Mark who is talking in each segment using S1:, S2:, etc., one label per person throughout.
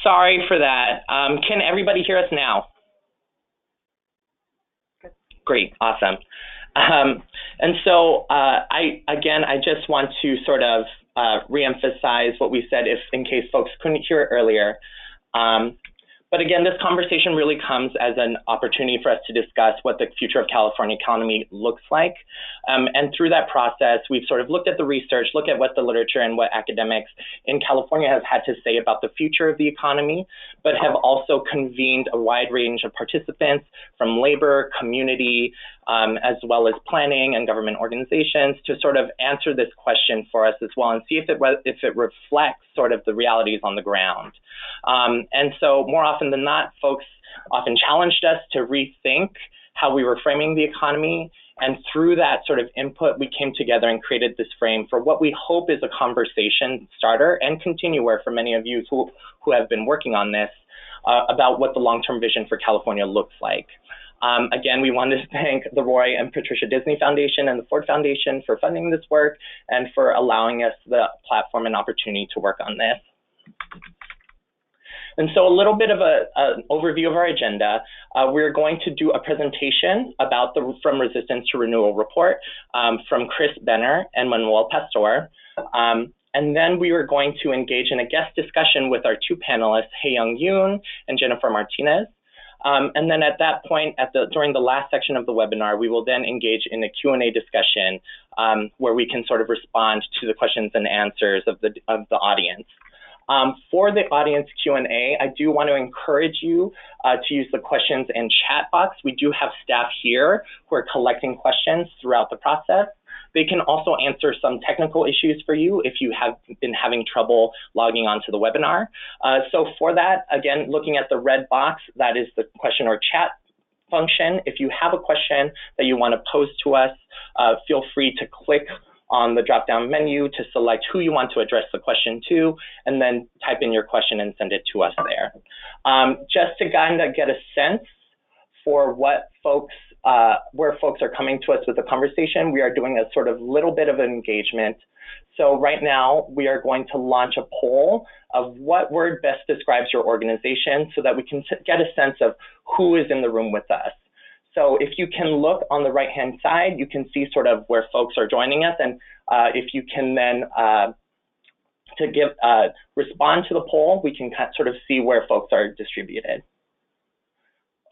S1: sorry for that. Can everybody hear us now? Great, awesome. And so I just want to sort of reemphasize what we said, if in case folks couldn't hear it earlier. But again, this conversation really comes as an opportunity for us to discuss what the future of California economy looks like. And through that process, we've sort of looked at the research, looked at what the literature and what academics in California have had to say about the future of the economy, but have also convened a wide range of participants from labor, community, as well as planning and government organizations to sort of answer this question for us as well and see if it reflects sort of the realities on the ground. And so more often than not, folks often challenged us to rethink how we were framing the economy. And through that sort of input, we came together and created this frame for what we hope is a conversation starter and continuer for many of you who have been working on this about what the long-term vision for California looks like. Again, we want to thank the Roy and Patricia Disney Foundation and the Ford Foundation for funding this work and for allowing us the platform and opportunity to work on this. And so a little bit of an overview of our agenda. We're going to do a presentation about the From Resistance to Renewal report from Chris Benner and Manuel Pastor. And then we are going to engage in a guest discussion with our two panelists, Hae-Young Yoon and Jennifer Martinez. And then at that point, during the last section of the webinar, we will then engage in a Q&A discussion where we can sort of respond to the questions and answers of the audience. For the audience Q&A, I do want to encourage you to use the questions and chat box. We do have staff here who are collecting questions throughout the process. They can also answer some technical issues for you if you have been having trouble logging onto the webinar. So for that, again, looking at the red box, that is the question or chat function. If you have a question that you want to pose to us, feel free to click on the drop-down menu to select who you want to address the question to, and then type in your question and send it to us there. Just to kind of get a sense for what folks, where folks are coming to us with the conversation, we are doing a sort of little bit of engagement. So right now, we are going to launch a poll of what word best describes your organization so that we can get a sense of who is in the room with us. So if you can look on the right-hand side, you can see sort of where folks are joining us. And if you can then respond to the poll, we can sort of see where folks are distributed.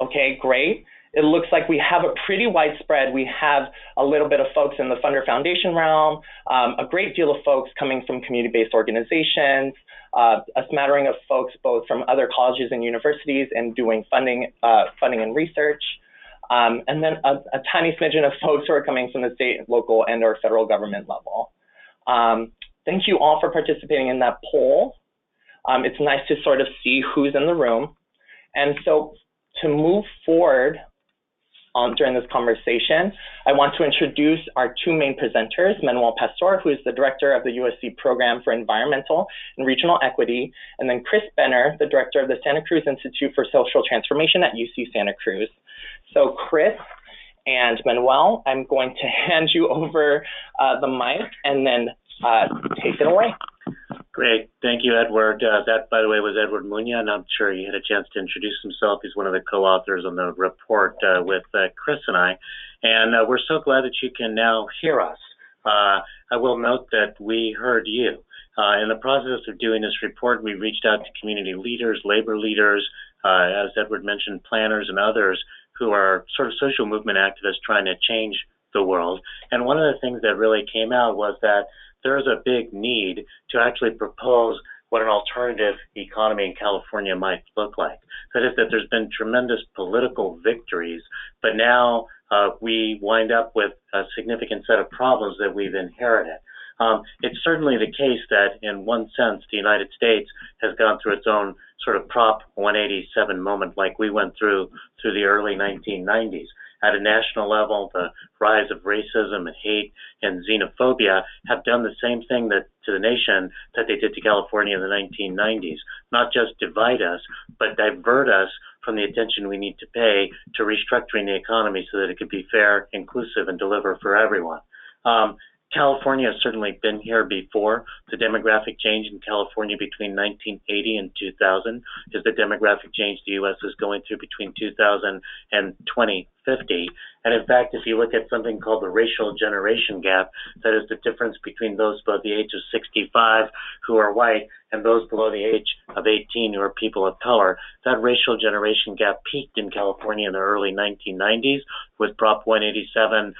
S1: Okay, great. It looks like we have a pretty widespread. We have a little bit of folks in the funder foundation realm, a great deal of folks coming from community-based organizations, a smattering of folks both from other colleges and universities and doing funding and research. And then a tiny smidgen of folks who are coming from the state, local, and or federal government level. Thank you all for participating in that poll. It's nice to sort of see who's in the room. And so to move forward during this conversation, I want to introduce our two main presenters, Manuel Pastor, who is the director of the USC Program for Environmental and Regional Equity, and then Chris Benner, the director of the Santa Cruz Institute for Social Transformation at UC Santa Cruz. So Chris and Manuel, I'm going to hand you over the mic and then take it away.
S2: Great. Thank you, Edward. That, by the way, was Edward Muña, and I'm sure he had a chance to introduce himself. He's one of the co-authors on the report with Chris and I. And we're so glad that you can now hear us. I will note that we heard you. In the process of doing this report, we reached out to community leaders, labor leaders, as Edward mentioned, planners and others who are sort of social movement activists trying to change the world. And one of the things that really came out was that there is a big need to actually propose what an alternative economy in California might look like. That is that there's been tremendous political victories, but now we wind up with a significant set of problems that we've inherited. It's certainly the case that in one sense, the United States has gone through its own sort of Prop 187 moment like we went through the early 1990s. At a national level, the rise of racism and hate and xenophobia have done the same thing to the nation that they did to California in the 1990s. Not just divide us, but divert us from the attention we need to pay to restructuring the economy so that it could be fair, inclusive, and deliver for everyone. California has certainly been here before. The demographic change in California between 1980 and 2000 is the demographic change the U.S. is going through between 2000 and 2050. And in fact, if you look at something called the racial generation gap, that is the difference between those above the age of 65 who are white and those below the age of 18 who are people of color, that racial generation gap peaked in California in the early 1990s with Prop 187,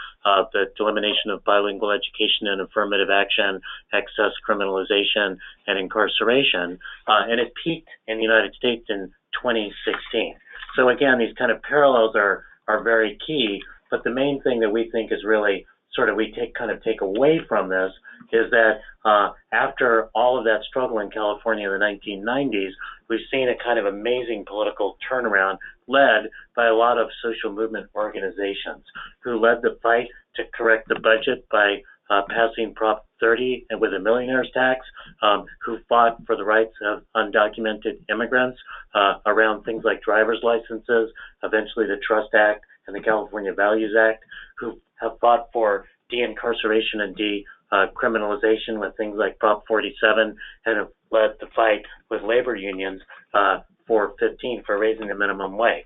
S2: the elimination of bilingual education and affirmative action, excess criminalization, and incarceration. And it peaked in the United States in 2016. So again, these kind of parallels are very key, but the main thing that we think is really sort of we take away from this is that after all of that struggle in California in the 1990s, we've seen a kind of amazing political turnaround led by a lot of social movement organizations who led the fight to correct the budget by passing Prop 30 and with a millionaire's tax, who fought for the rights of undocumented immigrants around things like driver's licenses, eventually the Trust Act and the California Values Act, who have fought for de-incarceration and decriminalization with things like Prop 47, and have led the fight with labor unions for raising the minimum wage.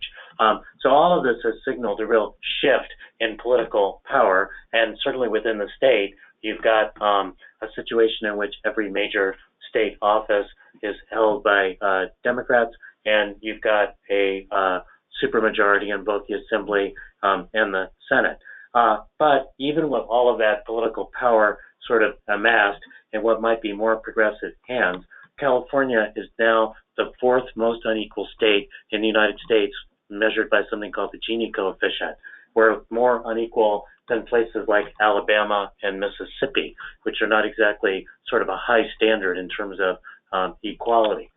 S2: So all of this has signaled a real shift in political power, and certainly within the state, you've got a situation in which every major state office is held by Democrats, and you've got a supermajority in both the Assembly and the Senate. But even with all of that political power sort of amassed in what might be more progressive hands, California is now the fourth most unequal state in the United States, measured by something called the Gini coefficient. We're more unequal than places like Alabama and Mississippi, which are not exactly sort of a high standard in terms of equality.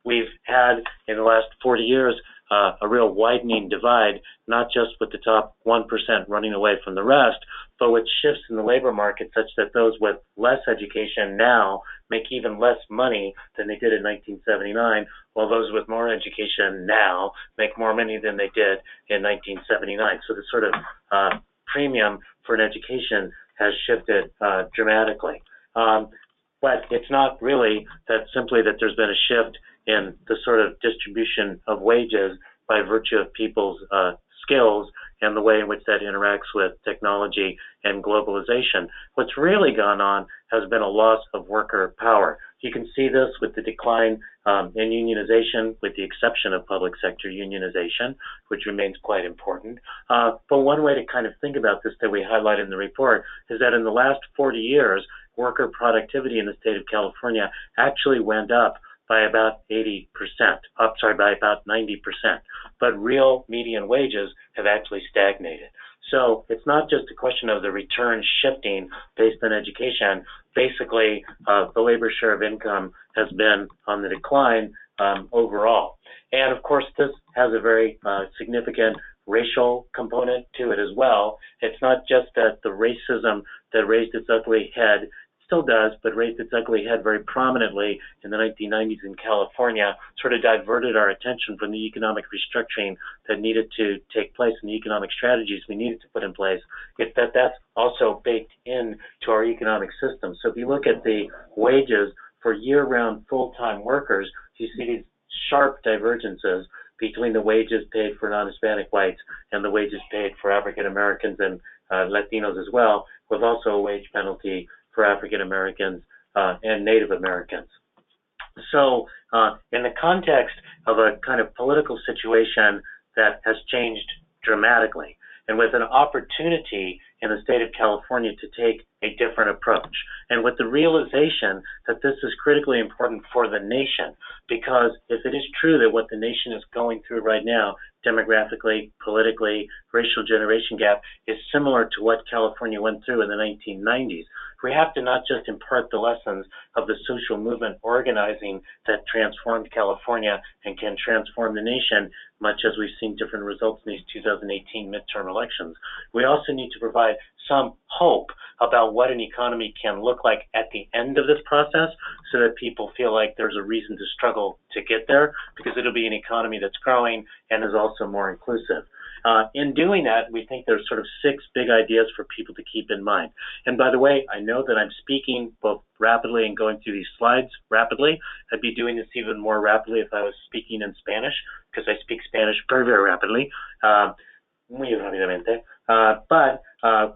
S2: We've had in the last 40 years a real widening divide, not just with the top 1% running away from the rest, but with shifts in the labor market such that those with less education now make even less money than they did in 1979, while those with more education now make more money than they did in 1979. So the sort of premium for an education has shifted dramatically. But it's not really that simply that there's been a shift in the sort of distribution of wages by virtue of people's skills and the way in which that interacts with technology and globalization. What's really gone on has been a loss of worker power. You can see this with the decline in unionization, with the exception of public sector unionization, which remains quite important. But one way to kind of think about this that we highlight in the report is that in the last 40 years, worker productivity in the state of California actually went up by about 80%, by about 90%. But real median wages have actually stagnated. So it's not just a question of the return shifting based on education. Basically, the labor share of income has been on the decline overall. And of course, this has a very significant racial component to it as well. It's not just that the racism that raised its ugly head still does, but raised its ugly head very prominently in the 1990s in California, sort of diverted our attention from the economic restructuring that needed to take place and the economic strategies we needed to put in place. It's that that's also baked into our economic system. So if you look at the wages for year-round full-time workers, you see these sharp divergences between the wages paid for non-Hispanic whites and the wages paid for African Americans and Latinos as well, with also a wage penalty for African Americans and Native Americans. So in the context of a kind of political situation that has changed dramatically, and with an opportunity in the state of California to take a different approach, and with the realization that this is critically important for the nation, because if it is true that what the nation is going through right now, demographically, politically, racial generation gap, is similar to what California went through in the 1990s, we have to not just impart the lessons of the social movement organizing that transformed California and can transform the nation, much as we've seen different results in these 2018 midterm elections. We also need to provide some hope about what an economy can look like at the end of this process so that people feel like there's a reason to struggle to get there, because it'll be an economy that's growing and is also more inclusive. In doing that, we think there's sort of 6 big ideas for people to keep in mind. And by the way, I know that I'm speaking both rapidly and going through these slides rapidly. I'd be doing this even more rapidly if I was speaking in Spanish, because I speak Spanish very, very rapidly. Muy rápidamente. But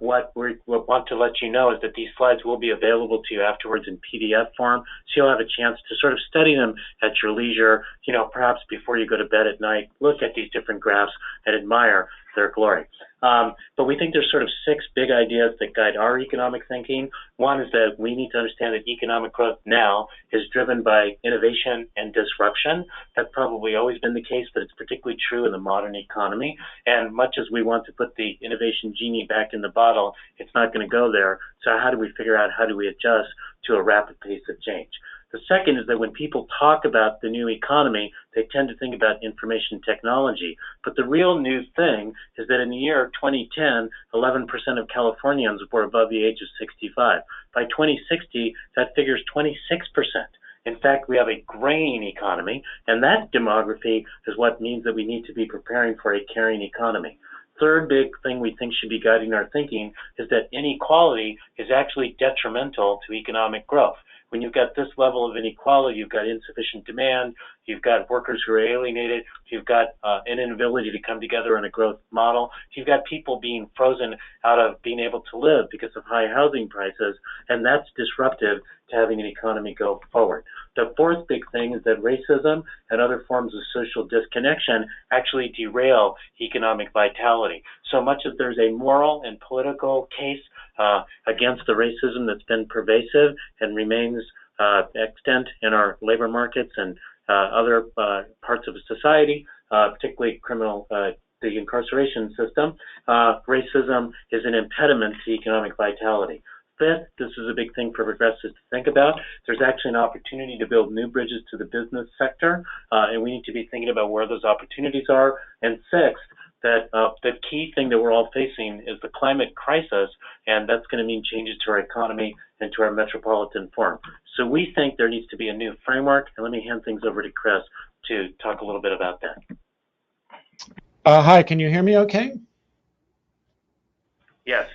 S2: what we want to let you know is that these slides will be available to you afterwards in PDF form, so you'll have a chance to sort of study them at your leisure, perhaps before you go to bed at night, look at these different graphs and admire their glory. But we think there's sort of 6 big ideas that guide our economic thinking. One is that we need to understand that economic growth now is driven by innovation and disruption. That's probably always been the case, but it's particularly true in the modern economy. And much as we want to put the innovation genie back in the bottle, it's not going to go there. So how do we figure out how do we adjust to a rapid pace of change? The second is that when people talk about the new economy, they tend to think about information technology. But the real new thing is that in the year 2010, 11% of Californians were above the age of 65. By 2060, that figure is 26%. In fact, we have a graying economy, and that demography is what means that we need to be preparing for a caring economy. Third big thing we think should be guiding our thinking is that inequality is actually detrimental to economic growth. When you've got this level of inequality, you've got insufficient demand, you've got workers who are alienated, you've got an inability to come together in a growth model, you've got people being frozen out of being able to live because of high housing prices, and that's disruptive to having an economy go forward. The fourth big thing is that racism and other forms of social disconnection actually derail economic vitality. So much as there's a moral and political case against the racism that's been pervasive and remains extant in our labor markets and other parts of society, particularly the incarceration system, racism is an impediment to economic vitality. Fifth, this is a big thing for progressives to think about. There's actually an opportunity to build new bridges to the business sector, and we need to be thinking about where those opportunities are. And sixth, that the key thing that we're all facing is the climate crisis, and that's going to mean changes to our economy and to our metropolitan form. So we think there needs to be a new framework, and let me hand things over to Chris to talk a little bit about that.
S3: Hi, can you hear me okay?
S2: Yes.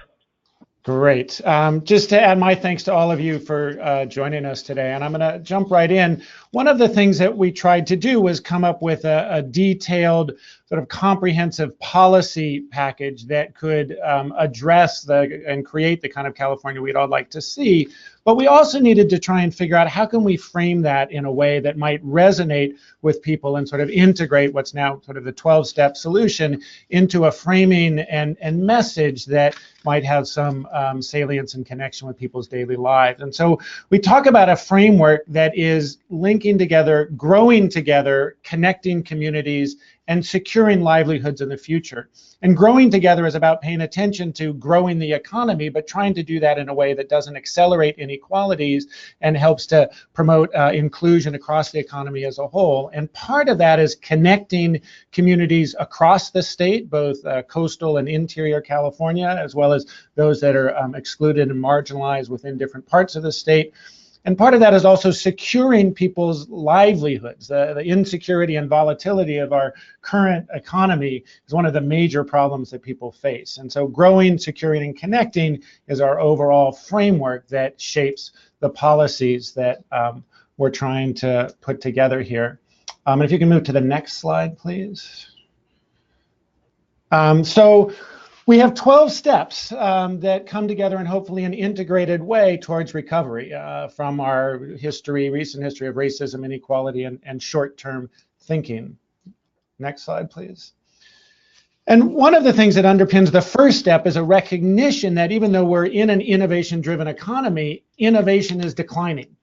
S3: Great. Just to add my thanks to all of you for joining us today, and I'm going to jump right in. One of the things that we tried to do was come up with a detailed, sort of comprehensive policy package that could address and create the kind of California we'd all like to see. But we also needed to try and figure out how can we frame that in a way that might resonate with people and sort of integrate what's now sort of the 12-step solution into a framing and message that might have some salience and connection with people's daily lives. And so we talk about a framework that is linking together, growing together, connecting communities, and securing livelihoods in the future. And growing together is about paying attention to growing the economy, but trying to do that in a way that doesn't accelerate inequalities and helps to promote inclusion across the economy as a whole. And part of that is connecting communities across the state, both coastal and interior California, as well as those that are excluded and marginalized within different parts of the state. And part of that is also securing people's livelihoods. The insecurity and volatility of our current economy is one of the major problems that people face. And so growing, securing, and connecting is our overall framework that shapes the policies that we're trying to put together here. And if you can move to the next slide, please. So we have 12 steps that come together in hopefully an integrated way towards recovery from our recent history of racism, inequality, and short-term thinking. Next slide, please. And one of the things that underpins the first step is a recognition that even though we're in an innovation-driven economy, innovation is declining.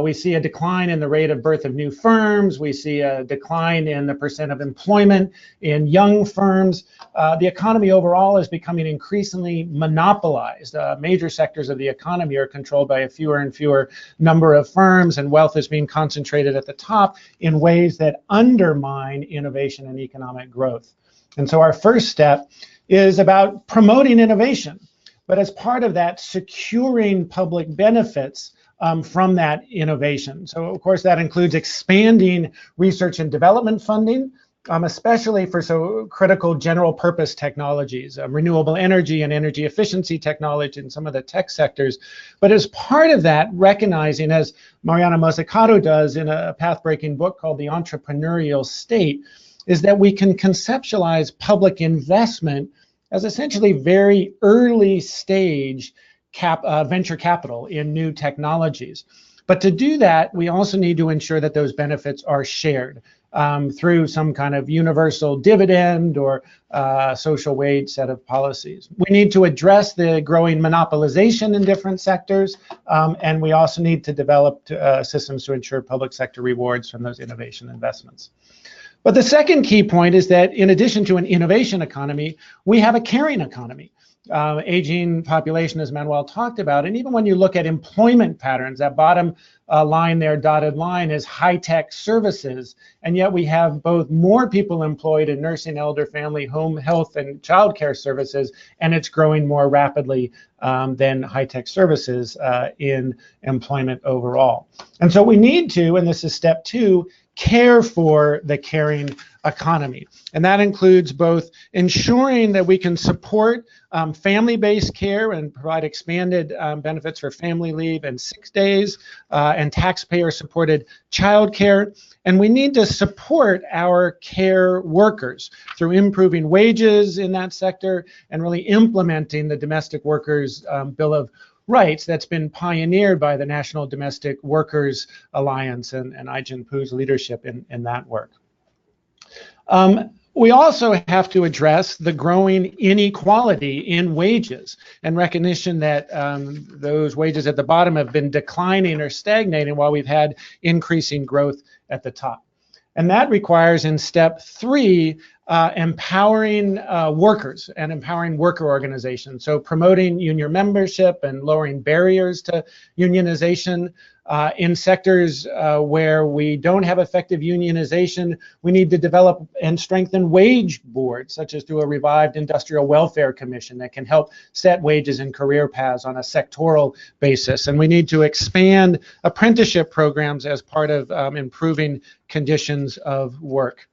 S3: We see a decline in the rate of birth of new firms. We see a decline in the percent of employment in young firms. The economy overall is becoming increasingly monopolized. Major sectors of the economy are controlled by a fewer and fewer number of firms, and wealth is being concentrated at the top in ways that undermine innovation and economic growth. And so our first step is about promoting innovation, but as part of that, securing public benefits from that innovation. So of course that includes expanding research and development funding, especially for so critical general purpose technologies, renewable energy and energy efficiency technology in some of the tech sectors. But as part of that, recognizing, as Mariana Mazzucato does in a path-breaking book called The Entrepreneurial State, is that we can conceptualize public investment as essentially very early stage venture capital in new technologies. But to do that, we also need to ensure that those benefits are shared through some kind of universal dividend or social wage set of policies. We need to address the growing monopolization in different sectors, and we also need to develop systems to ensure public sector rewards from those innovation investments. But the second key point is that in addition to an innovation economy, we have a caring economy. Aging population, as Manuel talked about, and even when you look at employment patterns, that bottom line there, dotted line, is high-tech services, and yet we have both more people employed in nursing, elder, family, home health, and child care services, and it's growing more rapidly than high-tech services in employment overall. And so we need to, and this is step 2, care for the caring economy. And that includes both ensuring that we can support family-based care and provide expanded benefits for family leave and 6 days and taxpayer-supported child care. And we need to support our care workers through improving wages in that sector and really implementing the Domestic Workers Bill of Rights that's been pioneered by the National Domestic Workers Alliance and Ai-jen Poo's leadership in that work. We also have to address the growing inequality in wages and recognition that those wages at the bottom have been declining or stagnating while we've had increasing growth at the top. And that requires, in step 3, empowering workers and empowering worker organizations. So promoting union membership and lowering barriers to unionization. In sectors where we don't have effective unionization, we need to develop and strengthen wage boards, such as through a revived Industrial Welfare Commission that can help set wages and career paths on a sectoral basis. And we need to expand apprenticeship programs as part of improving conditions of work.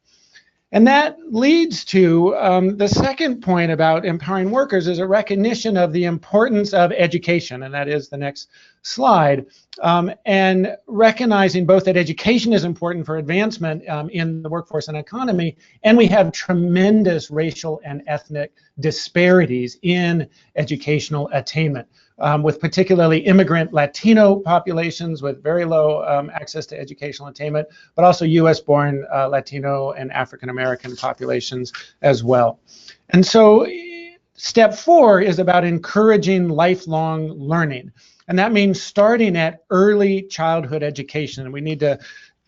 S3: And that leads to the second point about empowering workers is a recognition of the importance of education, and that is the next slide, and recognizing both that education is important for advancement in the workforce and economy, and we have tremendous racial and ethnic disparities in educational attainment. With particularly immigrant Latino populations with very low access to educational attainment, but also US-born Latino and African-American populations as well. And so step 4 is about encouraging lifelong learning. And that means starting at early childhood education. And we need to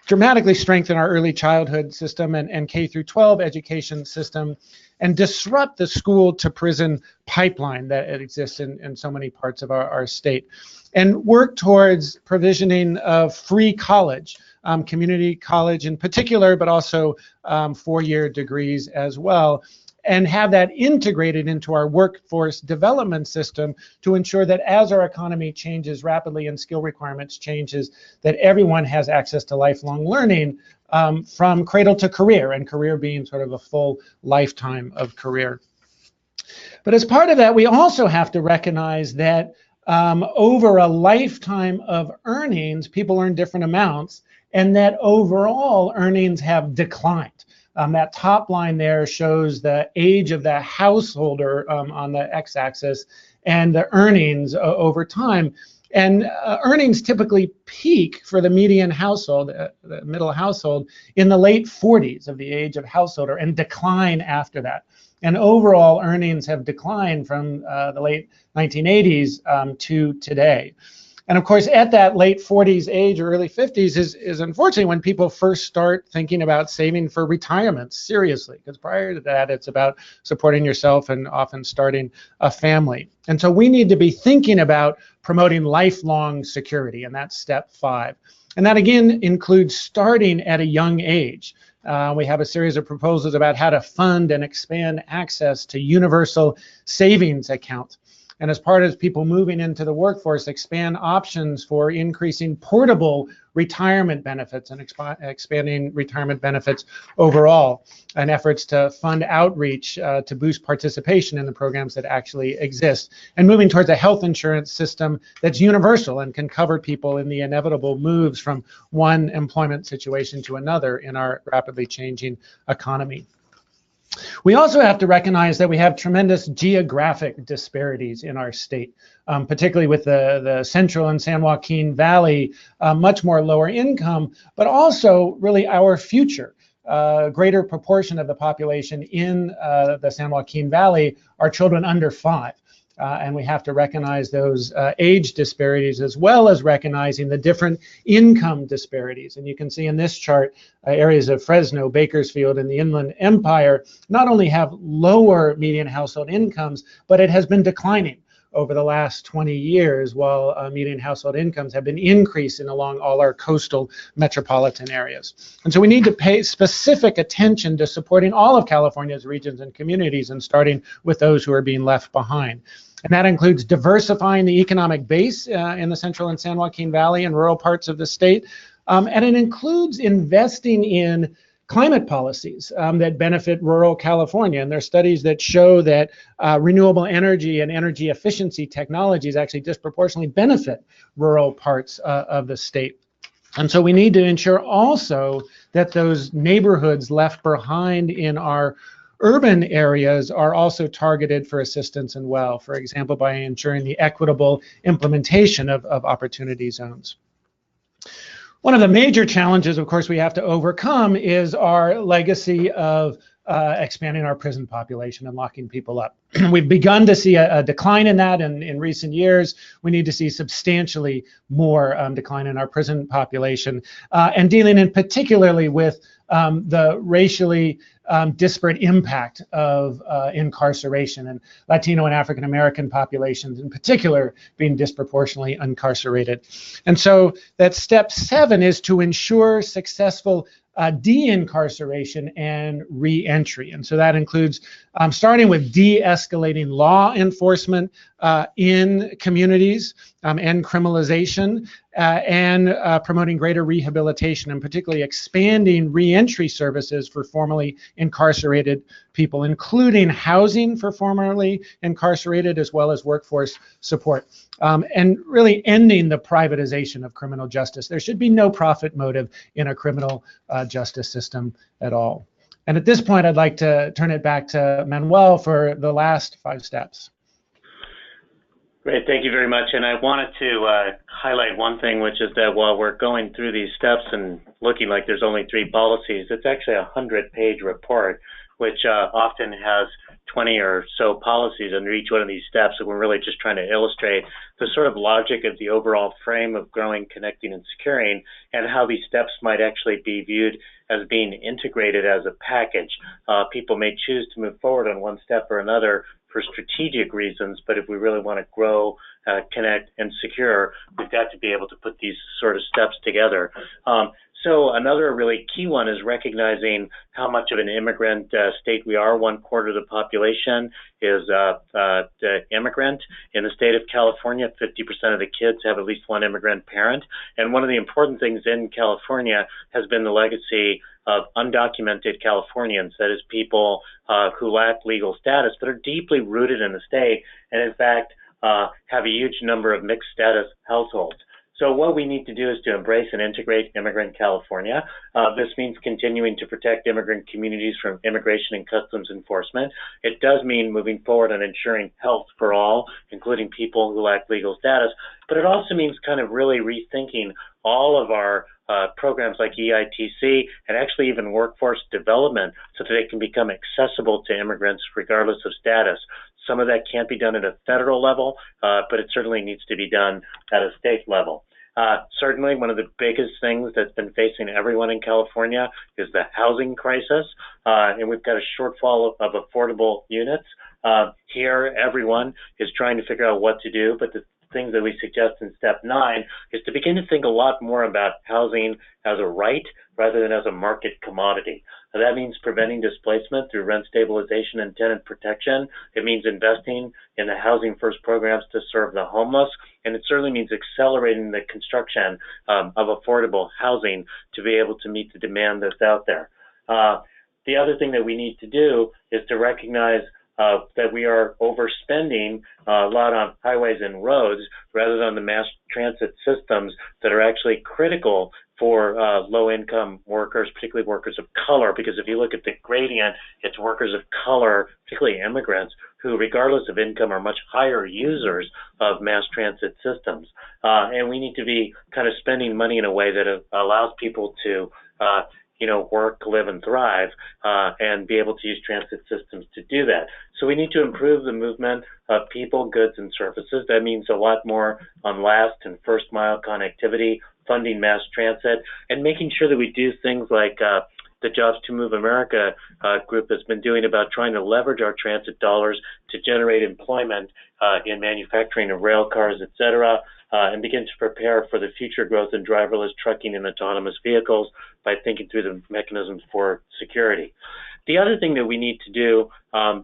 S3: dramatically strengthen our early childhood system and K through 12 education system and disrupt the school to prison pipeline that exists in so many parts of our state, and work towards provisioning of free college, community college in particular, but also 4-year degrees as well, and have that integrated into our workforce development system to ensure that as our economy changes rapidly and skill requirements changes, that everyone has access to lifelong learning from cradle to career, and career being sort of a full lifetime of career. But as part of that, we also have to recognize that over a lifetime of earnings, people earn different amounts, and that overall earnings have declined. That top line there shows the age of the householder on the x-axis and the earnings over time. And earnings typically peak for the median household, the middle household, in the late 40s of the age of householder and decline after that. And overall earnings have declined from the late 1980s to today. And of course, at that late 40s age or early 50s is unfortunately when people first start thinking about saving for retirement seriously, because prior to that, it's about supporting yourself and often starting a family. And so we need to be thinking about promoting lifelong security, and that's step 5. And that again includes starting at a young age. We have a series of proposals about how to fund and expand access to universal savings accounts. and as part of people moving into the workforce, expand options for increasing portable retirement benefits and expanding retirement benefits overall, and efforts to fund outreach to boost participation in the programs that actually exist, and moving towards a health insurance system that's universal and can cover people in the inevitable moves from one employment situation to another in our rapidly changing economy. We also have to recognize that we have tremendous geographic disparities in our state, particularly with the Central and San Joaquin Valley, much more lower income, but also really our future. Greater proportion of the population in the San Joaquin Valley are children under 5. And we have to recognize those age disparities, as well as recognizing the different income disparities. And you can see in this chart, areas of Fresno, Bakersfield, and the Inland Empire not only have lower median household incomes, but it has been declining over the last 20 years, while median household incomes have been increasing along all our coastal metropolitan areas. And so we need to pay specific attention to supporting all of California's regions and communities, and starting with those who are being left behind. And that includes diversifying the economic base in the Central and San Joaquin Valley and rural parts of the state. And it includes investing in climate policies that benefit rural California. And there are studies that show that renewable energy and energy efficiency technologies actually disproportionately benefit rural parts of the state. And so we need to ensure also that those neighborhoods left behind in our urban areas are also targeted for assistance and well, for example, by ensuring the equitable implementation of opportunity zones. One of the major challenges, of course, we have to overcome is our legacy of expanding our prison population and locking people up. We've begun to see a decline in that in recent years. We need to see substantially more decline in our prison population, and dealing in particularly with the racially disparate impact of incarceration, and Latino and African American populations in particular being disproportionately incarcerated. And so that step 7 is to ensure successful de-incarceration and re-entry. And so that includes starting with de-escalating law enforcement in communities and criminalization, and promoting greater rehabilitation, and particularly expanding re-entry services for formerly incarcerated people, including housing for formerly incarcerated, as well as workforce support. And really ending the privatization of criminal justice. There should be no profit motive in a criminal justice system at all. And at this point, I'd like to turn it back to Manuel for the last 5 steps.
S2: Great, thank you very much. And I wanted to highlight one thing, which is that while we're going through these steps and looking like there's only 3 policies, it's actually a 100-page report, which often has 20 or so policies under each one of these steps. And we're really just trying to illustrate the sort of logic of the overall frame of growing, connecting, and securing, and how these steps might actually be viewed as being integrated as a package. People may choose to move forward on one step or another for strategic reasons, but if we really want to grow, connect, and secure, we've got to be able to put these sort of steps together. So another really key one is recognizing how much of an immigrant state we are. 1/4 of the population is immigrant. In the state of California, 50% of the kids have at least one immigrant parent. And one of the important things in California has been the legacy of undocumented Californians, that is people who lack legal status, but are deeply rooted in the state, and in fact have a huge number of mixed status households. So what we need to do is to embrace and integrate immigrant California. This means continuing to protect immigrant communities from immigration and customs enforcement. It does mean moving forward on ensuring health for all, including people who lack legal status, but it also means kind of really rethinking all of our programs like EITC, and actually even workforce development, so that they can become accessible to immigrants regardless of status. Some of that can't be done at a federal level, but it certainly needs to be done at a state level. Certainly, one of the biggest things that's been facing everyone in California is the housing crisis, and we've got a shortfall of affordable units. Here, everyone is trying to figure out what to do, but the things that we suggest in step 9 is to begin to think a lot more about housing as a right rather than as a market commodity. Now, that means preventing displacement through rent stabilization and tenant protection. It means investing in the Housing First programs to serve the homeless, and it certainly means accelerating the construction of affordable housing to be able to meet the demand that's out there. The other thing that we need to do is to recognize that we are overspending a lot on highways and roads rather than the mass transit systems that are actually critical for low-income workers, particularly workers of color, because if you look at the gradient, it's workers of color, particularly immigrants, who, regardless of income, are much higher users of mass transit systems. And we need to be kind of spending money in a way that allows people to work, live, and thrive, and be able to use transit systems to do that. So we need to improve the movement of people, goods, and services. That means a lot more on last and first mile connectivity, funding mass transit, and making sure that we do things like the Jobs to Move America group has been doing about trying to leverage our transit dollars to generate employment in manufacturing of rail cars, et cetera, and begin to prepare for the future growth in driverless trucking and autonomous vehicles by thinking through the mechanisms for security. The other thing that we need to do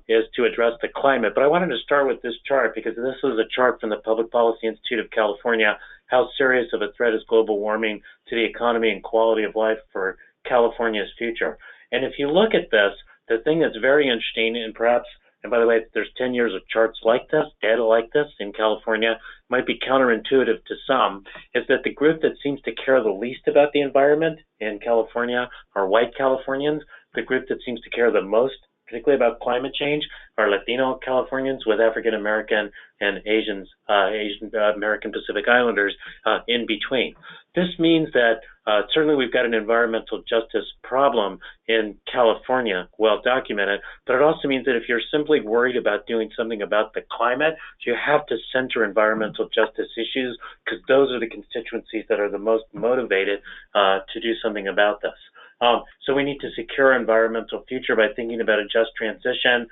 S2: is to address the climate, but I wanted to start with this chart because this is a chart from the Public Policy Institute of California, how serious of a threat is global warming to the economy and quality of life for California's future. And if you look at this, the thing that's very interesting, and perhaps, and by the way, there's 10 years of charts like this, data like this in California, might be counterintuitive to some, is that the group that seems to care the least about the environment in California are white Californians. The group that seems to care the most, particularly about climate change, are Latino Californians with African American and Asian American Pacific Islanders in between. This means that certainly we've got an environmental justice problem in California, well documented, but it also means that if you're simply worried about doing something about the climate, you have to center environmental justice issues because those are the constituencies that are the most motivated to do something about this. So we need to secure our environmental future by thinking about a just transition,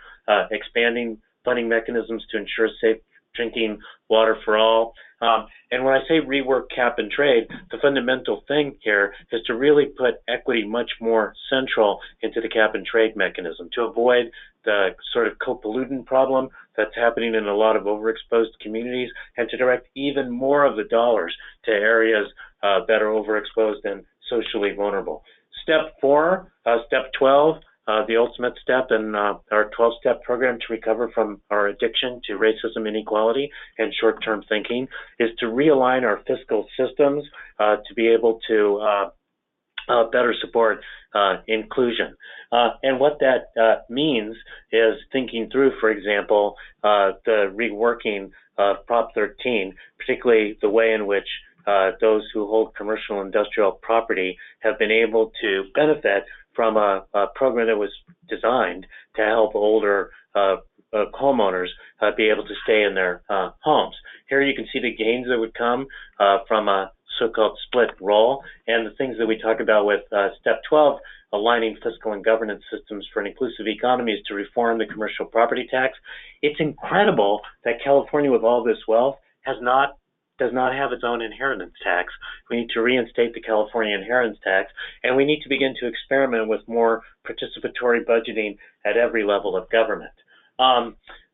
S2: expanding funding mechanisms to ensure safe drinking water for all. And when I say rework cap and trade, the fundamental thing here is to really put equity much more central into the cap and trade mechanism to avoid the sort of co-pollutant problem that's happening in a lot of overexposed communities and to direct even more of the dollars to areas that are overexposed and socially vulnerable. Step 4, step 12, the ultimate step in our 12-step program to recover from our addiction to racism, inequality, and short-term thinking is to realign our fiscal systems to be able to better support inclusion. And what that means is thinking through, for example, the reworking of Prop 13, particularly the way in which those who hold commercial industrial property have been able to benefit from a program that was designed to help older homeowners be able to stay in their homes. Here you can see the gains that would come from a so-called split roll and the things that we talk about with step 12, aligning fiscal and governance systems for an inclusive economy is to reform the commercial property tax. It's incredible that California, with all this wealth, does not have its own inheritance tax. We need to reinstate the California inheritance tax, and we need to begin to experiment with more participatory budgeting at every level of government.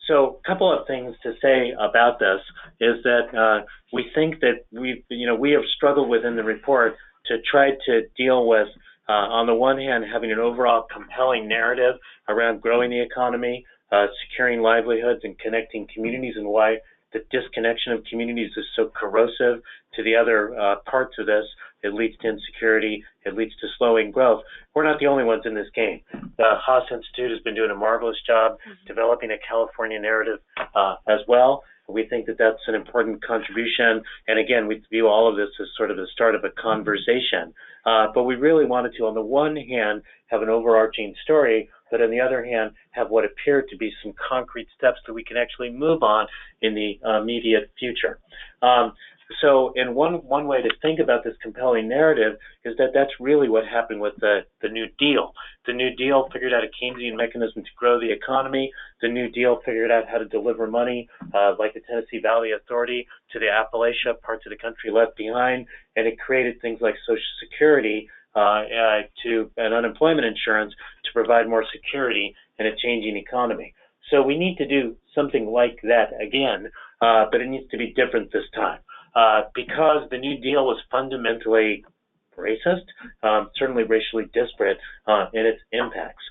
S2: So a couple of things to say about this is that we think that we have struggled within the report to try to deal with, on the one hand, having an overall compelling narrative around growing the economy, securing livelihoods, and connecting communities, and why the disconnection of communities is so corrosive to the other parts of this. It leads to insecurity. It leads to slowing growth. We're not the only ones in this game. The Haas Institute has been doing a marvelous job developing a California narrative as well. We think that that's an important contribution. And again, we view all of this as sort of the start of a conversation. But we really wanted to, on the one hand, have an overarching story, but on the other hand, have what appear to be some concrete steps that we can actually move on in the immediate future. So, and one way to think about this compelling narrative is that that's really what happened with the New Deal. The New Deal figured out a Keynesian mechanism to grow the economy. The New Deal figured out how to deliver money, like the Tennessee Valley Authority, to the Appalachia parts of the country left behind, and it created things like Social Security to and unemployment insurance to provide more security in a changing economy. So we need to do something like that again, but it needs to be different this time. Because the New Deal was fundamentally racist, certainly racially disparate in its impacts.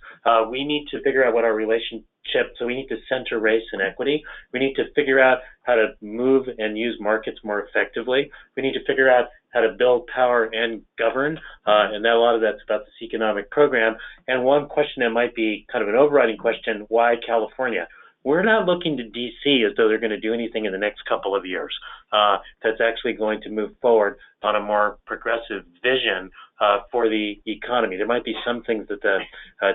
S2: We need to figure out what our relationship, so we need to center race and equity. We need to figure out how to move and use markets more effectively. We need to figure out how to build power and govern, and that, a lot of that's about this economic program. And one question that might be kind of an overriding question, why California? We're not looking to DC as though they're going to do anything in the next couple of years that's actually going to move forward on a more progressive vision for the economy. There might be some things that the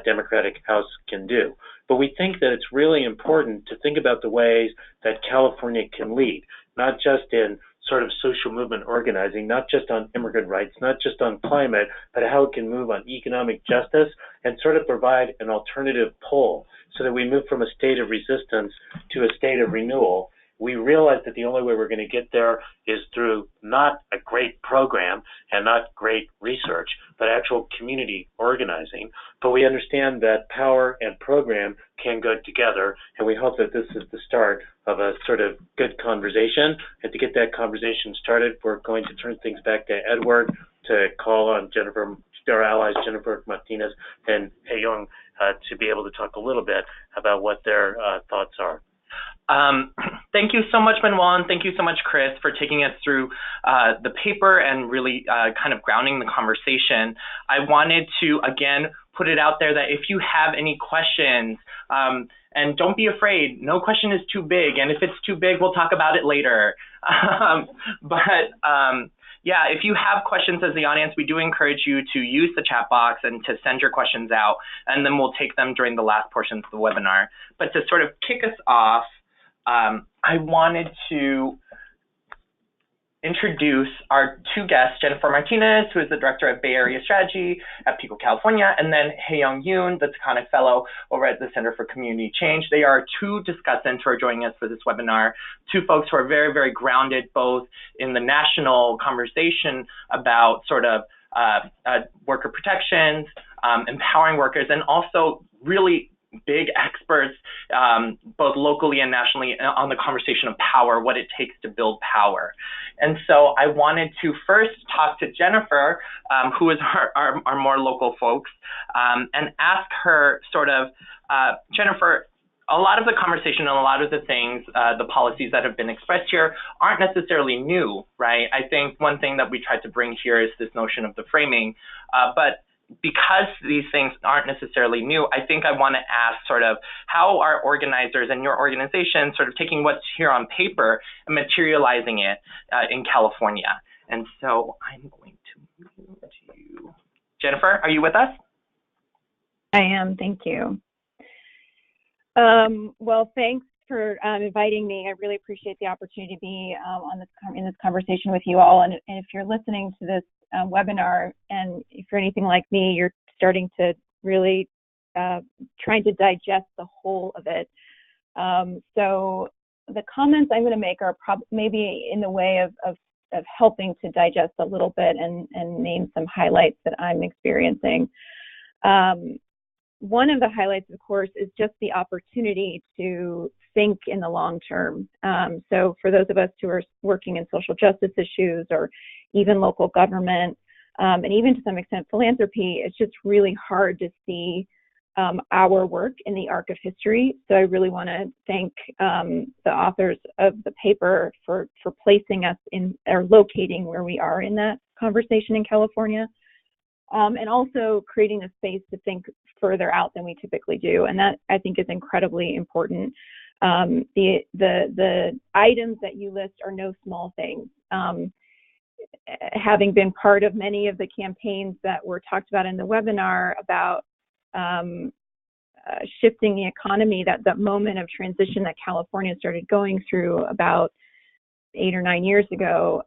S2: Democratic House can do, but we think that it's really important to think about the ways that California can lead, not just in sort of social movement organizing, not just on immigrant rights, not just on climate, but how it can move on economic justice and sort of provide an alternative pole so that we move from a state of resistance to a state of renewal. We realize that the only way we're going to get there is through not a great program and not great research, but actual community organizing. But we understand that power and program can go together, and we hope that this is the start of a sort of good conversation. And to get that conversation started, we're going to turn things back to Edward to call on Jennifer, our allies, Jennifer Martinez and Hye Young, to be able to talk a little bit about what their thoughts are.
S1: Thank you so much, Manuel, and thank you so much, Chris, for taking us through the paper and really kind of grounding the conversation. I wanted to, again, put it out there that if you have any questions, and don't be afraid, no question is too big, and if it's too big, we'll talk about it later. Yeah, if you have questions as the audience, we do encourage you to use the chat box and to send your questions out, and then we'll take them during the last portions of the webinar. But to sort of kick us off, I wanted to introduce our two guests, Jennifer Martinez, who is the Director of Bay Area Strategy at Pico, California, and then Hye Young, the Taconic Fellow over at the Center for Community Change. They are two discussants who are joining us for this webinar, two folks who are very, very grounded both in the national conversation about sort of worker protections, empowering workers, and also really big experts, both locally and nationally, on the conversation of power, what it takes to build power. And so I wanted to first talk to Jennifer, who is our more local folks, and ask her sort of, Jennifer, a lot of the conversation and a lot of the things, the policies that have been expressed here aren't necessarily new, right? I think one thing that we tried to bring here is this notion of the framing, but because these things aren't necessarily new, I think I want to ask sort of how are organizers and your organization sort of taking what's here on paper and materializing it in California. And so I'm going to move to you. Jennifer, are you with us?
S4: I am, thank you. Well, thanks for inviting me. I really appreciate the opportunity to be in this conversation with you all. And if you're listening to this webinar, and if you're anything like me, you're starting to really trying to digest the whole of it. So the comments I'm going to make are maybe in the way of helping to digest a little bit and name some highlights that I'm experiencing. One of the highlights, of course, is just the opportunity to think in the long term. So for those of us who are working in social justice issues or even local government, and even to some extent philanthropy, it's just really hard to see our work in the arc of history. So I really want to thank the authors of the paper for placing us in, or locating where we are in that conversation in California, and also creating a space to think further out than we typically do. And that, I think, is incredibly important. The items that you list are no small things. Having been part of many of the campaigns that were talked about in the webinar about shifting the economy, that moment of transition that California started going through, about 8 or 9 years ago.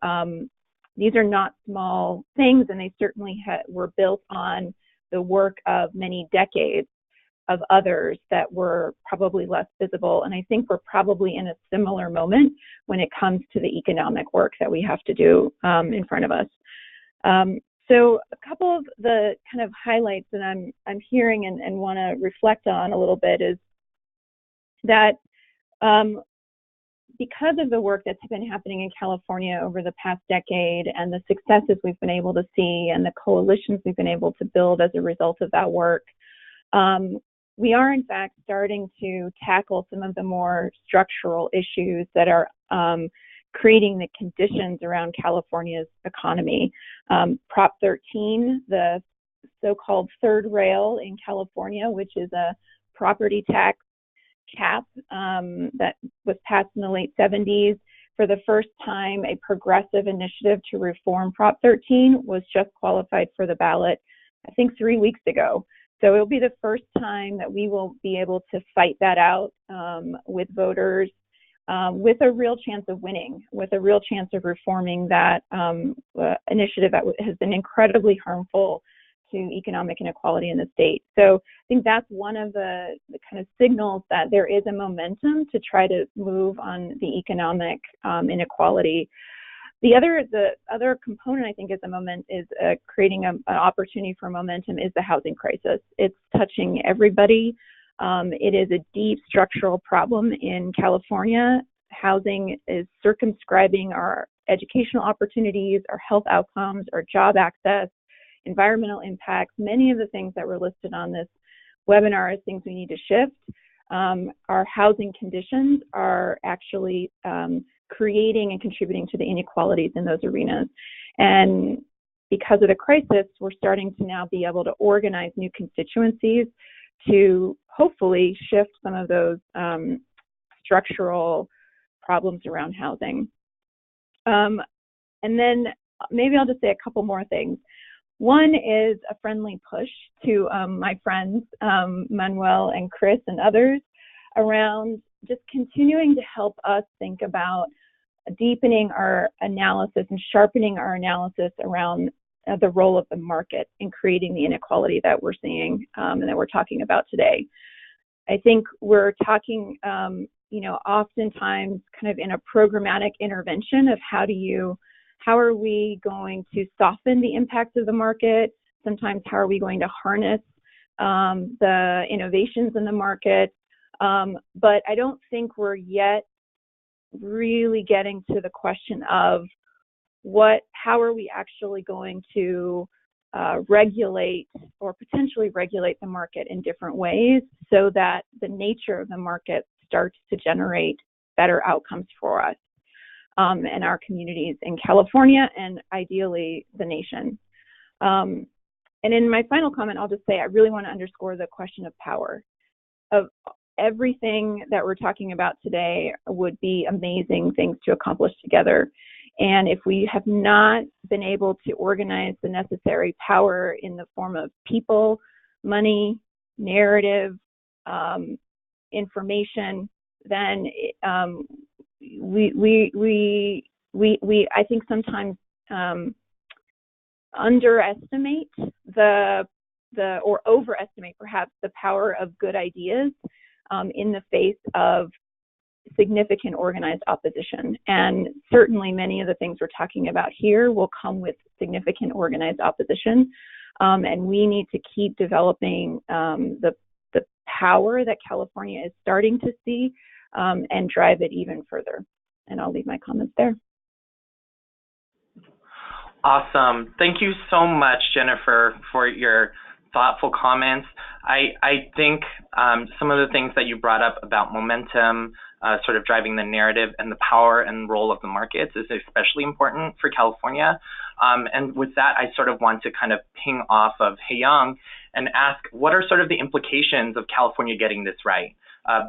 S4: These are not small things, and they certainly were built on the work of many decades of others that were probably less visible. And I think we're probably in a similar moment when it comes to the economic work that we have to do in front of us. So a couple of the kind of highlights that I'm hearing and want to reflect on a little bit is that because of the work that's been happening in California over the past decade and the successes we've been able to see and the coalitions we've been able to build as a result of that work, we are in fact starting to tackle some of the more structural issues that are creating the conditions around California's economy. Prop 13, the so-called third rail in California, which is a property tax cap that was passed in the late 70s. For the first time, a progressive initiative to reform Prop 13 was just qualified for the ballot, I think 3 weeks ago. So it'll be the first time that we will be able to fight that out with voters with a real chance of winning, with a real chance of reforming that initiative that has been incredibly harmful to economic inequality in the state. So I think that's one of the kind of signals that there is a momentum to try to move on the economic inequality. The other component, I think, is creating an opportunity for momentum is the housing crisis. It's touching everybody. It is a deep structural problem in California. Housing is circumscribing our educational opportunities, our health outcomes, our job access, environmental impacts. Many of the things that were listed on this webinar as things we need to shift. Our housing conditions are actually creating and contributing to the inequalities in those arenas. And because of the crisis, we're starting to now be able to organize new constituencies to hopefully shift some of those structural problems around housing. And then maybe I'll just say a couple more things. One is a friendly push to my friends, Manuel and Chris and others, around just continuing to help us think about deepening our analysis and sharpening our analysis around the role of the market in creating the inequality that we're seeing and that we're talking about today. I think we're talking, oftentimes kind of in a programmatic intervention of how are we going to soften the impacts of the market? Sometimes how are we going to harness the innovations in the market? But I don't think we're yet really getting to the question of how are we actually going to regulate or potentially regulate the market in different ways so that the nature of the market starts to generate better outcomes for us and our communities in California and ideally the nation. And in my final comment, I'll just say I really want to underscore the question of power. Of everything that we're talking about today would be amazing things to accomplish together. And if we have not been able to organize the necessary power in the form of people, money, narrative, information, then we I think sometimes underestimate or overestimate perhaps the power of good ideas in the face of significant organized opposition. And certainly many of the things we're talking about here will come with significant organized opposition. And we need to keep developing the power that California is starting to see and drive it even further. And I'll leave my comments there.
S1: Awesome. Thank you so much, Jennifer, for your thoughtful comments. I think some of the things that you brought up about momentum, sort of driving the narrative and the power and role of the markets is especially important for California. And with that, I sort of want to kind of ping off of Hae-Young and ask, what are sort of the implications of California getting this right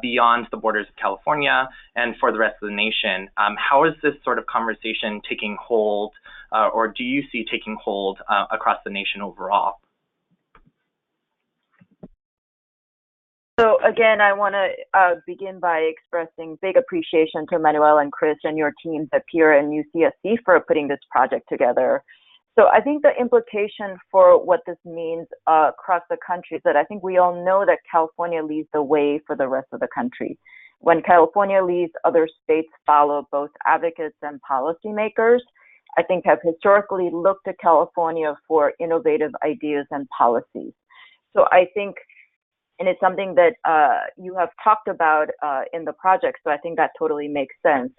S1: beyond the borders of California and for the rest of the nation? How is this sort of conversation taking hold, or do you see taking hold across the nation overall?
S4: So
S5: again, I want to begin by expressing big appreciation to Manuel and Chris and your teams at PERE and UCSC for putting this project together. So I think the implication for what this means across the country is that I think we all know that California leads the way for the rest of the country. When California leads, other states follow. Both advocates and policymakers, I think, have historically looked to California for innovative ideas and policies. So I think, and it's something that you have talked about in the project, so I think that totally makes sense.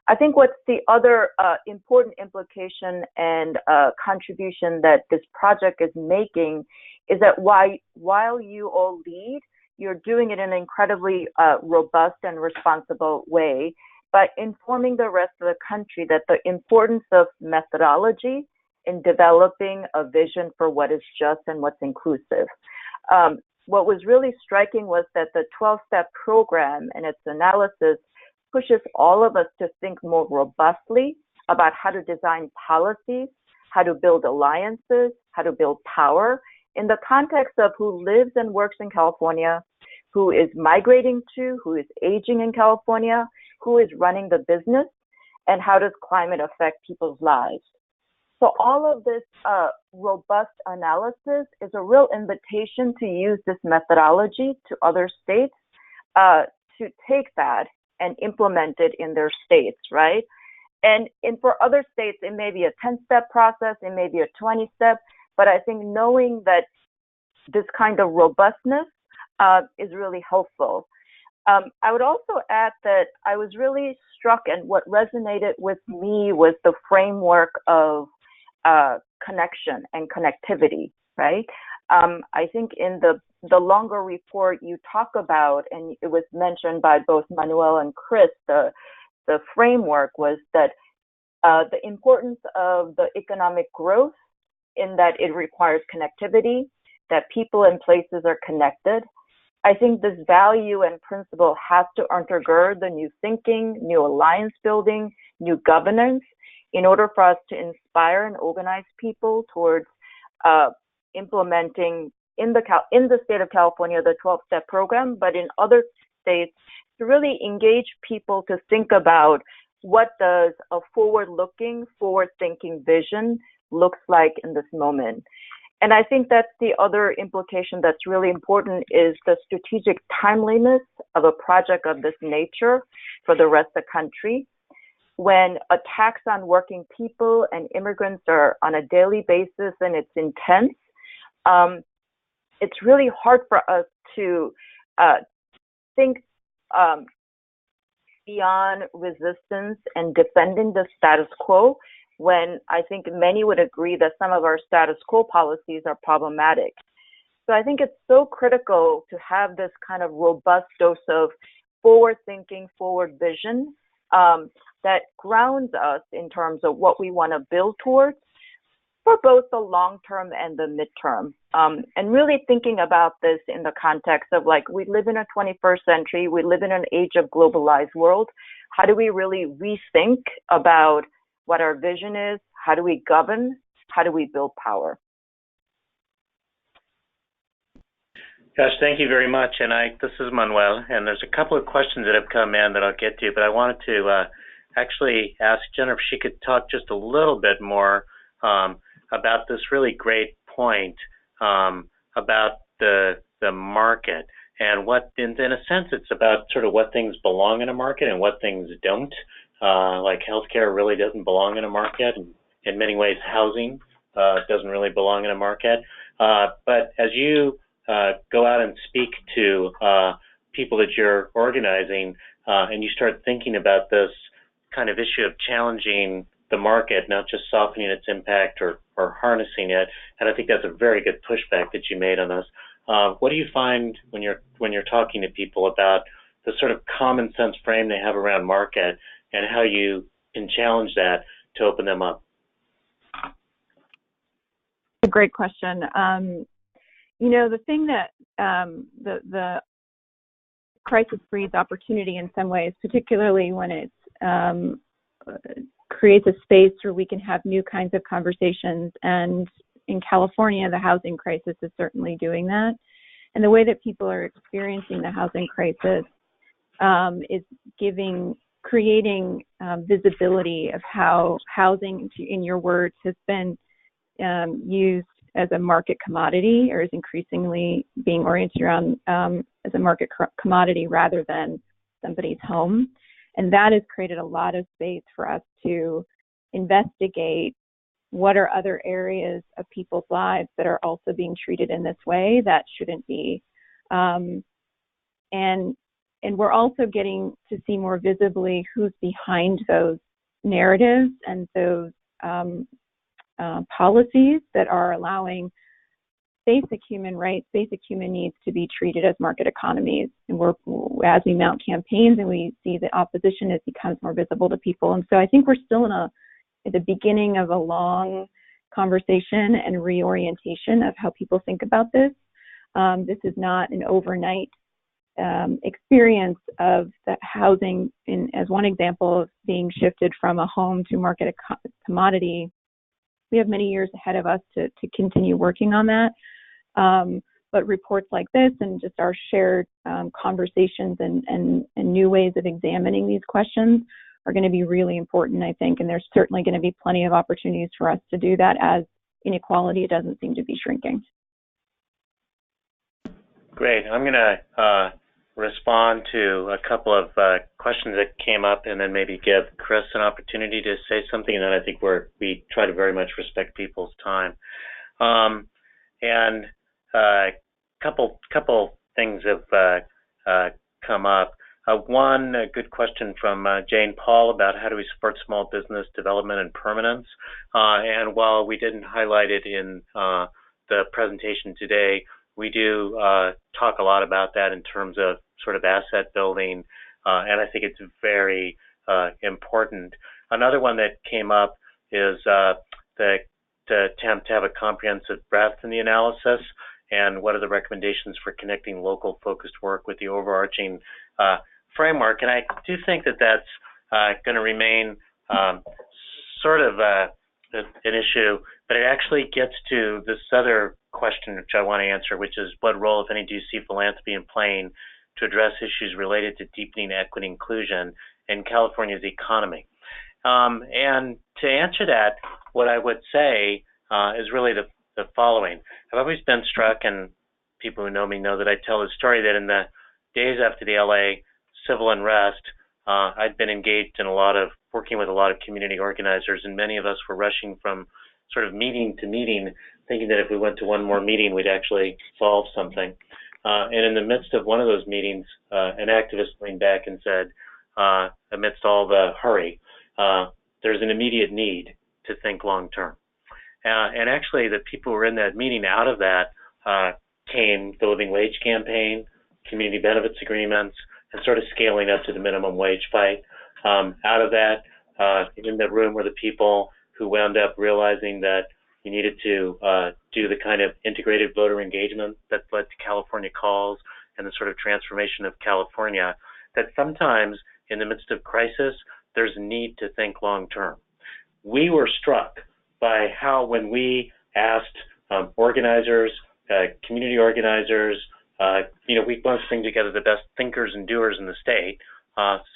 S5: I think what's the other important implication and contribution that this project is making is that while you all lead, you're doing it in an incredibly robust and responsible way by informing the rest of the country that the importance of methodology in developing a vision for what is just and what's inclusive. What was really striking was that the 12-step program and its analysis pushes all of us to think more robustly about how to design policies, how to build alliances, how to build power in the context of who lives and works in California, who is migrating to, who is aging in California, who is running the business, and how does climate affect people's lives. So all of this robust analysis is a real invitation to use this methodology to other states to take that and implement it in their states, right? And for other states, it may be a 10-step process, it may be a 20-step, but I think knowing that this kind of robustness is really helpful. I would also add that I was really struck, and what resonated with me was the framework of connection and connectivity, right? I think in the longer report you talk about, and it was mentioned by both Manuel and Chris, the framework was that the importance of the economic growth in that it requires connectivity, that people and places are connected. I think this value and principle has to undergird the new thinking, new alliance building, new governance in order for us to inspire and organize people towards implementing in the state of California the 12-step program, but in other states to really engage people to think about what does a forward-looking, forward-thinking vision looks like in this moment. And I think that's the other implication that's really important is the strategic timeliness of a project of this nature for the rest of the country. When attacks on working people and immigrants are on a daily basis and it's intense, it's really hard for us to think beyond resistance and defending the status quo when I think many would agree that some of our status quo policies are problematic. So I think it's so critical to have this kind of robust dose of forward thinking, forward vision that grounds us in terms of what we want to build towards for both the long term and the midterm. And really thinking about this in the context of like, we live in a 21st century, we live in an age of globalized world. How do we really rethink about what our vision is? How do we govern? How do we build power?
S2: Gosh, thank you very much. And this is Manuel, and there's a couple of questions that have come in that I'll get to, but I wanted to actually ask Jennifer if she could talk just a little bit more about this really great point about the market and what, in a sense, it's about sort of what things belong in a market and what things don't. Like healthcare really doesn't belong in a market, and in many ways housing doesn't really belong in a market. But as you go out and speak to people that you're organizing and you start thinking about this kind of issue of challenging the market, not just softening its impact or harnessing it, and I think that's a very good pushback that you made on this. What do you find when you're talking to people about the sort of common sense frame they have around market and how you can challenge that to open them up?
S4: A great question. You know, the thing that the crisis breeds opportunity in some ways, particularly when it creates a space where we can have new kinds of conversations. And in California, the housing crisis is certainly doing that. And the way that people are experiencing the housing crisis is creating visibility of how housing, in your words, has been used as a market commodity, or is increasingly being oriented around as a market commodity rather than somebody's home. And that has created a lot of space for us to investigate what are other areas of people's lives that are also being treated in this way that shouldn't be. And we're also getting to see more visibly who's behind those narratives and those policies that are allowing basic human rights, basic human needs to be treated as market economies. And as we mount campaigns and we see the opposition, it becomes more visible to people. And so I think we're still at the beginning of a long conversation and reorientation of how people think about this. This is not an overnight experience of the housing, as one example of being shifted from a home to market commodity. We have many years ahead of us to continue working on that. But reports like this and just our shared conversations and new ways of examining these questions are going to be really important, I think. And there's certainly going to be plenty of opportunities for us to do that as inequality doesn't seem to be shrinking.
S2: Great. I'm going to respond to a couple of questions that came up, and then maybe give Chris an opportunity to say something. And then I think we try to very much respect people's time. And a couple things have come up. One, a good question from Jane Paul about how do we support small business development and permanence. And while we didn't highlight it in the presentation today, we do talk a lot about that in terms of sort of asset building, and I think it's very important. Another one that came up is the attempt to have a comprehensive breadth in the analysis, and what are the recommendations for connecting local focused work with the overarching framework. And I do think that that's going to remain sort of an issue, but it actually gets to this other question which I want to answer, which is what role, if any, do you see philanthropy in playing to address issues related to deepening equity and inclusion in California's economy? And to answer that, what I would say is really the following. I've always been struck, and people who know me know that I tell the story, that in the days after the LA civil unrest, I'd been engaged in working with a lot of community organizers, and many of us were rushing from sort of meeting to meeting, thinking that if we went to one more meeting, we'd actually solve something. And in the midst of one of those meetings, an activist leaned back and said, amidst all the hurry, there's an immediate need to think long term. And actually, the people who were in that meeting, out of that came the living wage campaign, community benefits agreements, and sort of scaling up to the minimum wage fight. Out of that, in the room were the people who wound up realizing that you needed to do the kind of integrated voter engagement that led to California Calls and the sort of transformation of California, that sometimes in the midst of crisis, there's a need to think long term. We were struck by how, when we asked organizers, community organizers, we want to bring together the best thinkers and doers in the state.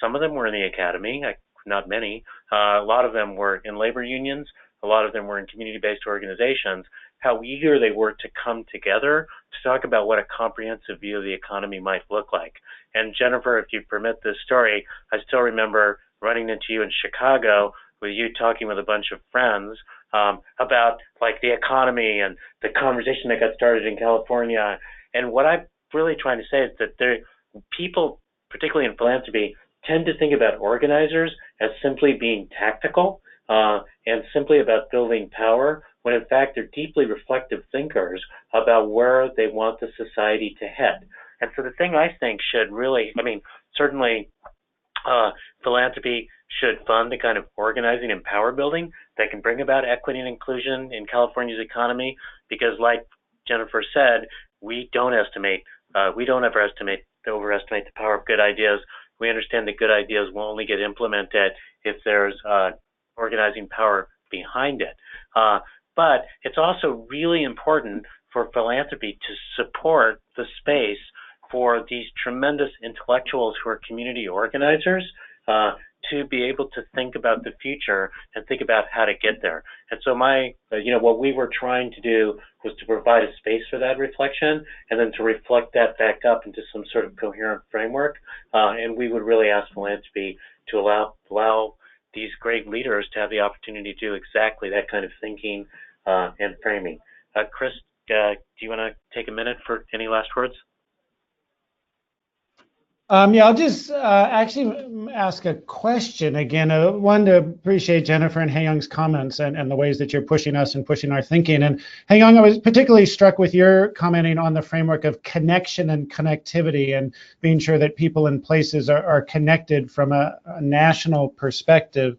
S2: Some of them were in the academy, not many. A lot of them were in labor unions. A lot of them were in community-based organizations. How eager they were to come together to talk about what a comprehensive view of the economy might look like. And Jennifer, if you permit this story, I still remember running into you in Chicago with you talking with a bunch of friends about like the economy and the conversation that got started in California. And what I'm really trying to say is that people, particularly in philanthropy, tend to think about organizers as simply being tactical and simply about building power, when in fact they're deeply reflective thinkers about where they want the society to head. And so the thing I think should really, certainly philanthropy should fund the kind of organizing and power building that can bring about equity and inclusion in California's economy, because like Jennifer said, we don't ever overestimate the power of good ideas. We understand that good ideas will only get implemented if there's organizing power behind it. But it's also really important for for philanthropy to support the space for these tremendous intellectuals who are community organizers to be able to think about the future and think about how to get there. And so what we were trying to do was to provide a space for that reflection and then to reflect that back up into some sort of coherent framework. And we would really ask philanthropy to allow these great leaders to have the opportunity to do exactly that kind of thinking and framing. Chris, do you want to take a minute for any last words?
S3: Yeah, I'll just actually ask a question again. One, to appreciate Jennifer and Hae-Young's comments and the ways that you're pushing us and pushing our thinking. And Hae-Young, I was particularly struck with your commenting on the framework of connection and connectivity and being sure that people and places are connected from a national perspective.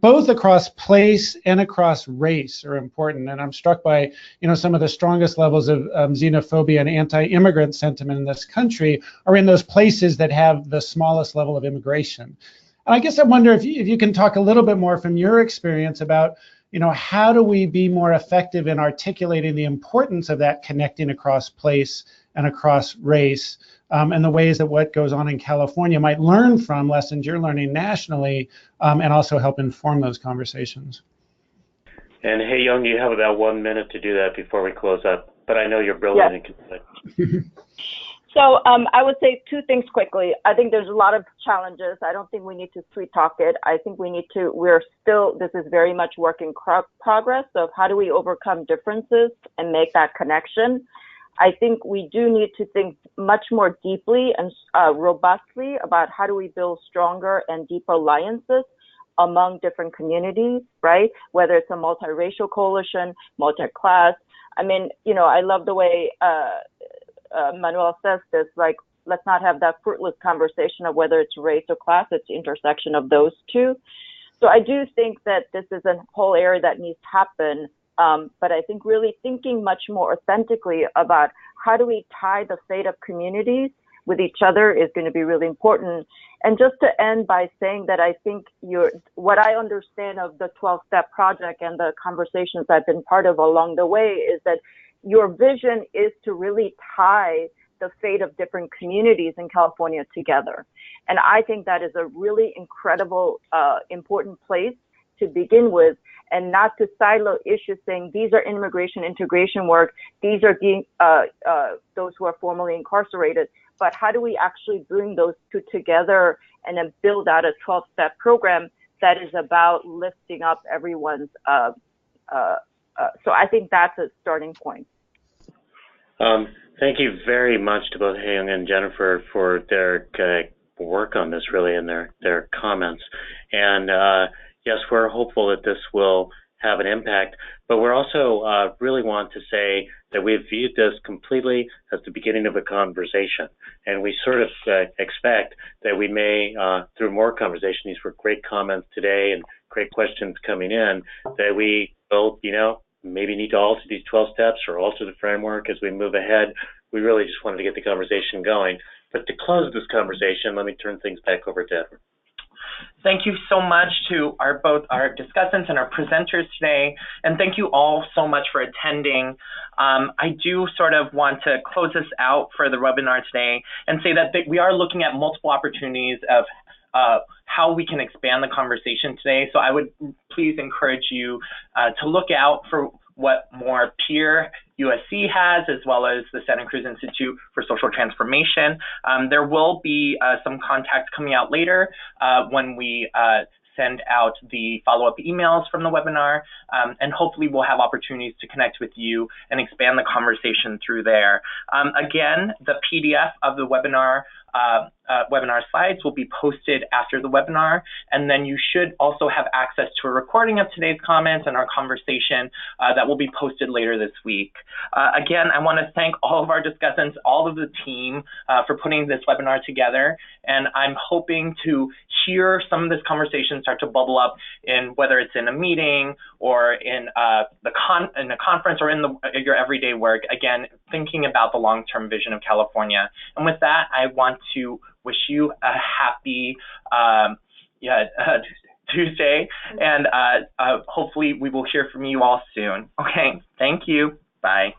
S3: Both across place and across race are important, and I'm struck by some of the strongest levels of xenophobia and anti-immigrant sentiment in this country are in those places that have the smallest level of immigration. And I guess I wonder if you can talk a little bit more from your experience about how do we be more effective in articulating the importance of that connecting across place and across race, and the ways that what goes on in California might learn from lessons you're learning nationally, and also help inform those conversations.
S2: And Hae-Young, you have about 1 minute to do that before we close up, but I know you're brilliant and concise.
S5: So I would say two things quickly. I think there's a lot of challenges. I don't think we need to sweet talk it. I think this is very much work in progress of how do we overcome differences and make that connection. I think we do need to think much more deeply and robustly about how do we build stronger and deeper alliances among different communities, right? Whether it's a multiracial coalition, multi-class. I mean, I love the way Manuel says this, like, let's not have that fruitless conversation of whether it's race or class, it's the intersection of those two. So I do think that this is a whole area that needs to happen. But I think really thinking much more authentically about how do we tie the fate of communities with each other is going to be really important. And just to end by saying that I think what I understand of the 12-step project and the conversations I've been part of along the way is that your vision is to really tie the fate of different communities in California together. And I think that is a really incredible, important place to begin with, and not to silo issues saying these are immigration integration work, these are those who are formerly incarcerated, but how do we actually bring those two together and then build out a 12-step program that is about lifting up everyone's, so I think that's a starting point.
S2: Thank you very much to both Hae-Young and Jennifer for their work on this, really, and their comments. And yes, we're hopeful that this will have an impact, but we're also really want to say that we've viewed this completely as the beginning of a conversation. And we sort of expect that we may, through more conversation, these were great comments today and great questions coming in, that we will, maybe need to alter these 12 steps or alter the framework as we move ahead. We really just wanted to get the conversation going. But to close this conversation, let me turn things back over to Edward.
S1: Thank you so much to both our discussants and our presenters today, and thank you all so much for attending. I do sort of want to close this out for the webinar today and say that we are looking at multiple opportunities of how we can expand the conversation today. So I would please encourage you to look out for what more PERE USC has, as well as the Santa Cruz Institute for Social Transformation. There will be some contacts coming out later when we send out the follow-up emails from the webinar, and hopefully we'll have opportunities to connect with you and expand the conversation through there. Again, the PDF of the webinar slides will be posted after the webinar, and then you should also have access to a recording of today's comments and our conversation that will be posted later this week. Again, I want to thank all of our discussants, all of the team for putting this webinar together, and I'm hoping to hear some of this conversation start to bubble up in whether it's in a meeting or in a conference or in your everyday work, again, thinking about the long-term vision of California. And with that, I want to wish you a happy Tuesday, and hopefully we will hear from you all soon. Okay, thank you. Bye.